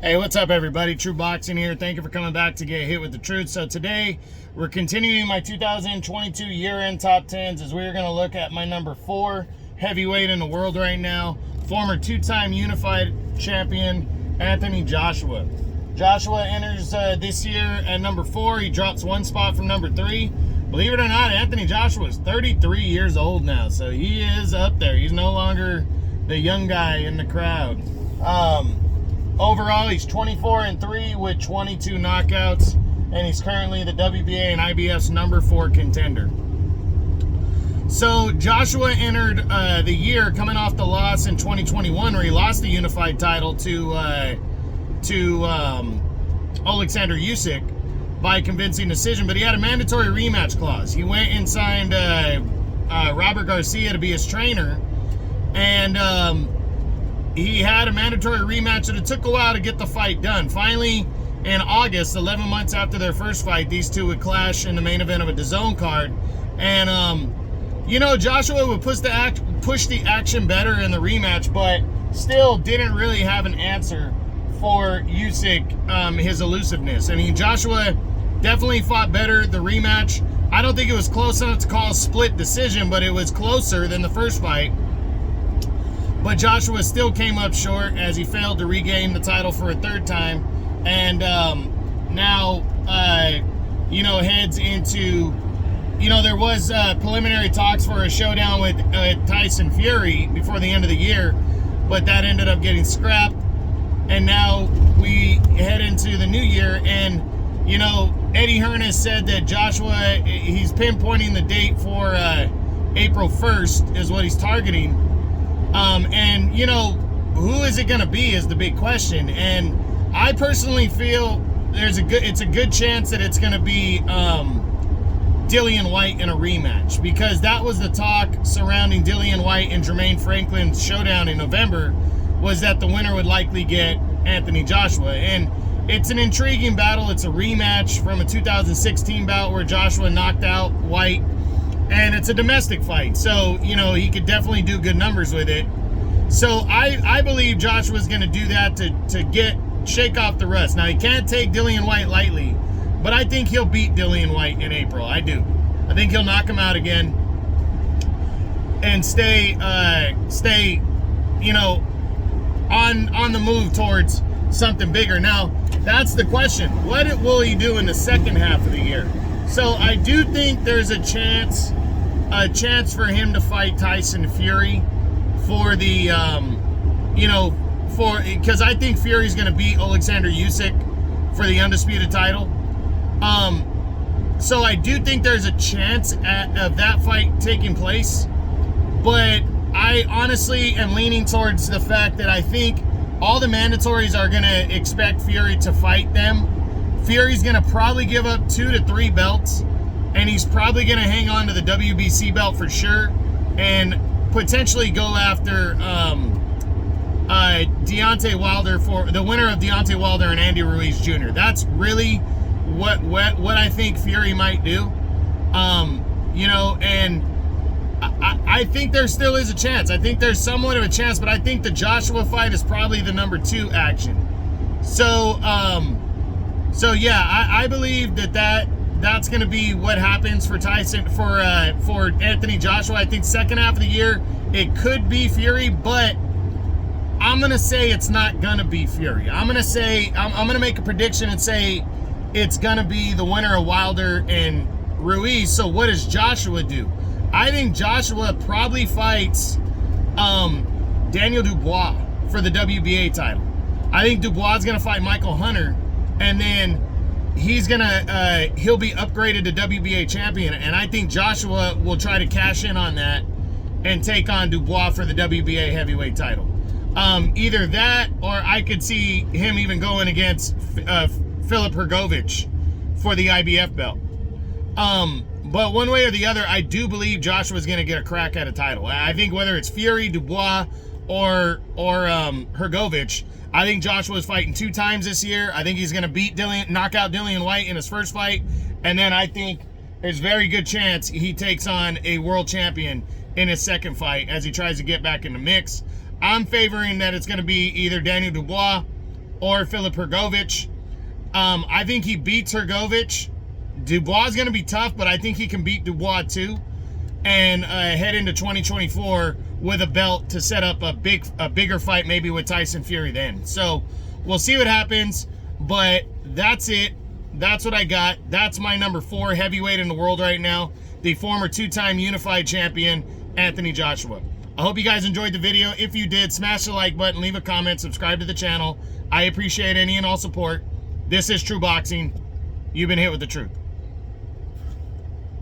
Hey, what's up, everybody? True Boxing here. Thank you for coming back to get hit with the truth. So today, we're continuing my 2022 year-end top 10s as we're going to look at my number 4 heavyweight in the world right now, former two-time unified champion, Anthony Joshua. Joshua enters this year at number 4. He drops one spot from number 3. Believe it or not, Anthony Joshua is 33 years old now, so he is up there. He's no longer the young guy in the crowd. Overall, he's 24-3 with 22 knockouts, and he's currently the WBA and IBF's number 4 contender. So Joshua entered the year coming off the loss in 2021, where he lost the unified title to Alexander Usyk by convincing decision, but he had a mandatory rematch clause. He went and signed Robert Garcia to be his trainer, and he had a mandatory rematch, and it took a while to get the fight done. Finally, in August, 11 months after their first fight, these two would clash in the main event of a DAZN card. And, Joshua would push the action better in the rematch, but still didn't really have an answer for Usyk, his elusiveness. I mean, Joshua definitely fought better the rematch. I don't think it was close enough to call a split decision, but it was closer than the first fight. But Joshua still came up short as he failed to regain the title for a third time. And now, heads into, there was preliminary talks for a showdown with Tyson Fury before the end of the year, but that ended up getting scrapped. And now we head into the new year, and, Eddie Hearn has said that Joshua, he's pinpointing the date for April 1st is what he's targeting. Who is it going to be is the big question. And I personally feel it's a good chance that it's going to be Dillian Whyte in a rematch, because that was the talk surrounding Dillian Whyte and Jermaine Franklin's showdown in November, was that the winner would likely get Anthony Joshua. And it's an intriguing battle. It's a rematch from a 2016 bout where Joshua knocked out Whyte. And it's a domestic fight, so, he could definitely do good numbers with it. So I believe Joshua's going to do that to shake off the rust. Now, he can't take Dillian Whyte lightly, but I think he'll beat Dillian Whyte in April. I do. I think he'll knock him out again and stay, on the move towards something bigger. Now, that's the question. What will he do in the second half of the year? So I do think there's a chance for him to fight Tyson Fury for the, because I think Fury's going to beat Alexander Usyk for the undisputed title. So I do think there's a chance of that fight taking place, but I honestly am leaning towards the fact that I think all the mandatories are going to expect Fury to fight them. Fury's going to probably give up 2 to 3 belts, and he's probably going to hang on to the WBC belt for sure, and potentially go after Deontay Wilder for the winner of Deontay Wilder and Andy Ruiz Jr. That's really what I think Fury might do. And I think there still is a chance. I think there's somewhat of a chance, but I think the Joshua fight is probably the number 2 action. So yeah, I believe that's going to be what happens for Tyson, for Anthony Joshua. I think second half of the year, it could be Fury, but I'm going to say it's not going to be Fury. I'm going to say, I'm going to make a prediction and say it's going to be the winner of Wilder and Ruiz. So what does Joshua do? I think Joshua probably fights Daniel Dubois for the WBA title. I think Dubois is going to fight Michael Hunter, and then he'll be upgraded to WBA champion, and I think Joshua will try to cash in on that and take on Dubois for the WBA heavyweight title. Either that, or I could see him even going against Filip Hrgović for the IBF belt. But one way or the other, I do believe Joshua's going to get a crack at a title. I think whether it's Fury, Dubois, or Hrgović, I think Joshua's fighting 2 times this year. I think he's going to knock out Dillian Whyte in his first fight. And then I think there's a very good chance he takes on a world champion in his second fight as he tries to get back in the mix. I'm favoring that it's going to be either Daniel Dubois or Filip Hrgović. I think he beats Hrgović. Dubois is going to be tough, but I think he can beat Dubois too, and head into 2024 with a belt to set up a bigger fight, maybe with Tyson Fury then. So we'll see what happens, but that's it. That's what I got. That's my number 4 heavyweight in the world right now, the former 2-time unified champion, Anthony Joshua. I hope you guys enjoyed the video. If you did, smash the like button, leave a comment, subscribe to the channel. I appreciate any and all support. This is True Boxing. You've been hit with the truth.